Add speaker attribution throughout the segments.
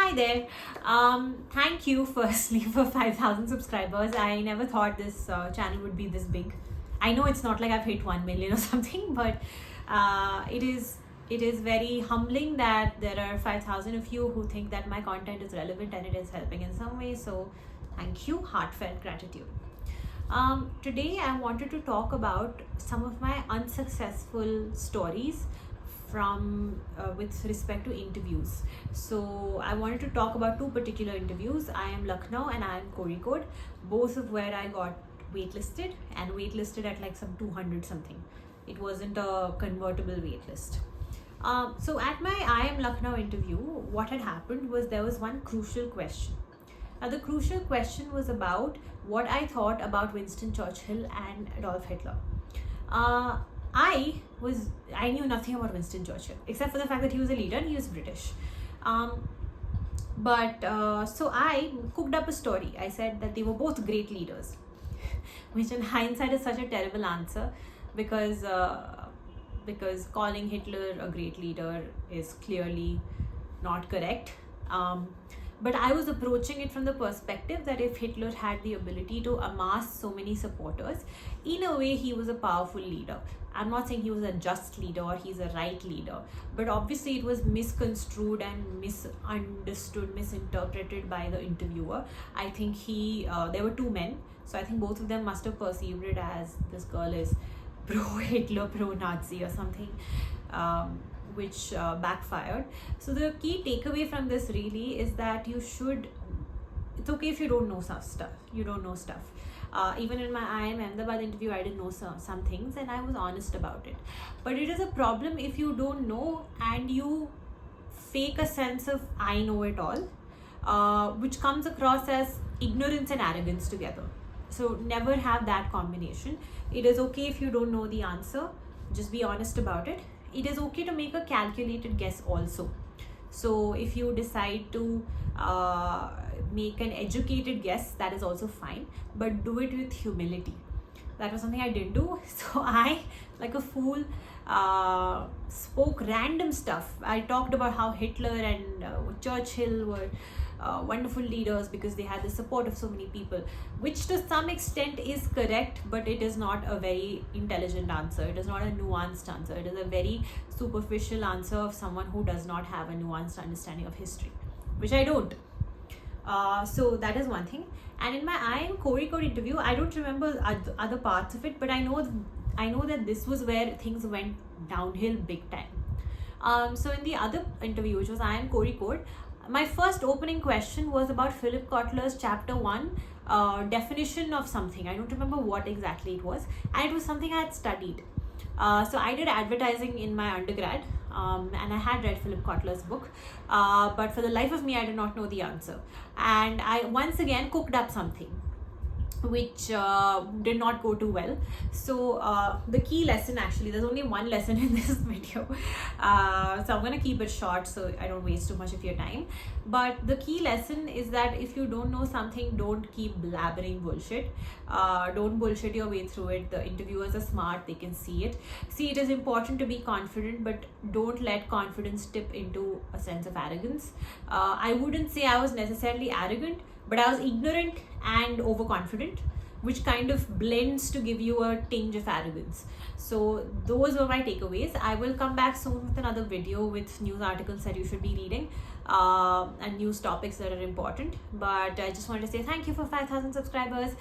Speaker 1: Hi there. Thank you firstly for 5,000 subscribers. I never thought this channel would be this big. I know it's not like I've hit 1 million or something, but it is very humbling that there are 5,000 of you who think that my content is relevant and it is helping in some way. So thank you, heartfelt gratitude. Today I wanted to talk about some of my unsuccessful stories from with respect to interviews. So I wanted to talk about two particular interviews, IIM Lucknow and IIM Kozhikode, both of where I got waitlisted at like some 200 something. It wasn't a convertible waitlist. So at my IIM Lucknow interview, what had happened was there was one crucial question. Now the crucial question was about what I thought about Winston Churchill and Adolf Hitler. I knew nothing about Winston Churchill except for the fact that he was a leader and he was British. So I cooked up a story. I said that they were both great leaders, which in hindsight is such a terrible answer because calling Hitler a great leader is clearly not correct. But I was approaching it from the perspective that if Hitler had the ability to amass so many supporters, in a way he was a powerful leader. I'm not saying he was a just leader or he's a right leader, but obviously it was misconstrued and misunderstood, misinterpreted by the interviewer. I think there were two men, so I think both of them must have perceived it as this girl is pro-Hitler, pro-Nazi or something. Which backfired. So the key takeaway from this really is that it's okay if you don't know some stuff. You don't know stuff. Even in my IIM Ahmedabad interview, I didn't know some things and I was honest about it. But it is a problem if you don't know and you fake a sense of I know it all, which comes across as ignorance and arrogance together. So never have that combination. It is okay if you don't know the answer. Just be honest about it. It is okay to make a calculated guess also. So if you decide to make an educated guess, that is also fine, but do it with humility. That was something I didn't do. So I, like a fool, spoke random stuff. I talked about how Hitler and Churchill were wonderful leaders because they had the support of so many people, which to some extent is correct, but it is not a very intelligent answer. It is not a nuanced answer. It is a very superficial answer of someone who does not have a nuanced understanding of history, which I don't. So that is one thing. And in my IIM Kozhikode interview, I don't remember other parts of it, but I know that this was where things went downhill big time. So in the other interview, which was IIM Kozhikode, my first opening question was about Philip Kotler's chapter 1 definition of something. I don't remember what exactly it was, and it was something I had studied. So I did advertising in my undergrad, and I had read Philip Kotler's book, but for the life of me I did not know the answer, and I once again cooked up something which did not go too well. So the key lesson, actually there's only one lesson in this video, so I'm gonna keep it short so I don't waste too much of your time. But the key lesson is that if you don't know something, don't keep blabbering bullshit. Don't bullshit your way through it. The interviewers are smart, they can see it. It is important to be confident, but don't let confidence tip into a sense of arrogance. I wouldn't say I was necessarily arrogant, but I was ignorant and overconfident, which kind of blends to give you a tinge of arrogance. So those were my takeaways. I will come back soon with another video with news articles that you should be reading and news topics that are important. But I just wanted to say thank you for 5,000 subscribers,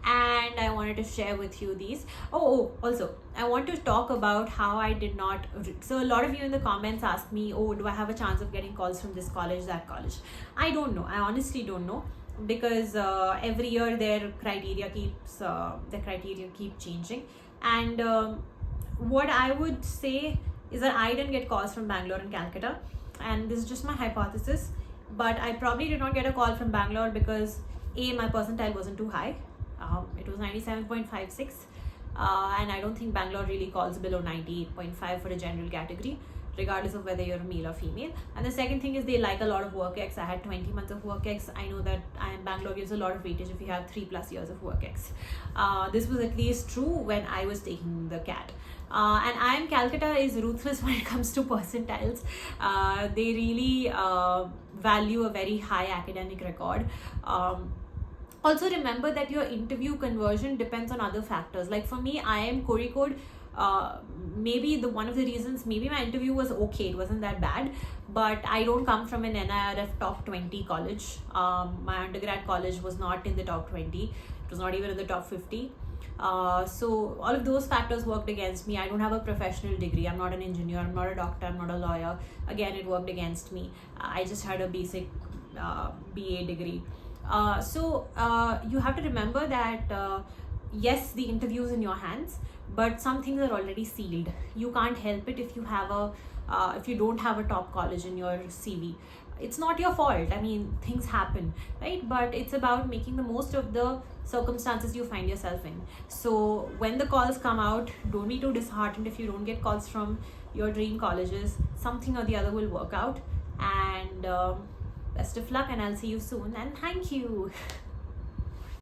Speaker 1: and I wanted to share with you these. Also, I want to talk about how I did not. So a lot of you in the comments ask me, do I have a chance of getting calls from this college, that college? I don't know. I honestly don't know, because every year their criteria keep changing, and what I would say is that I didn't get calls from Bangalore and Calcutta, and this is just my hypothesis, but I probably did not get a call from Bangalore because my percentile wasn't too high. It was 97.56, and I don't think Bangalore really calls below 98.5 for a general category. regardless of whether you're a male or female. And the second thing is they like a lot of work ex. I had 20 months of work ex. I know that Bangalore gives a lot of weightage if you have 3+ years of work ex. This was at least true when I was taking the CAT. And IIM Calcutta is ruthless when it comes to percentiles. They really value a very high academic record. Also remember that your interview conversion depends on other factors. Like for me, IIM Kozhikode, maybe one of the reasons, maybe my interview was okay, it wasn't that bad, but I don't come from an NIRF top 20 college. My undergrad college was not in the top 20, it was not even in the top 50. So all of those factors worked against me. I don't have a professional degree, I'm not an engineer, I'm not a doctor, I'm not a lawyer. Again, it worked against me. I just had a basic BA degree. So you have to remember that yes, the interview is in your hands, but some things are already sealed. You can't help it if you have if you don't have a top college in your CV. It's not your fault. I mean, things happen, right? But it's about making the most of the circumstances you find yourself in. So when the calls come out, don't be too disheartened if you don't get calls from your dream colleges. Something or the other will work out. And best of luck, and I'll see you soon, and thank you.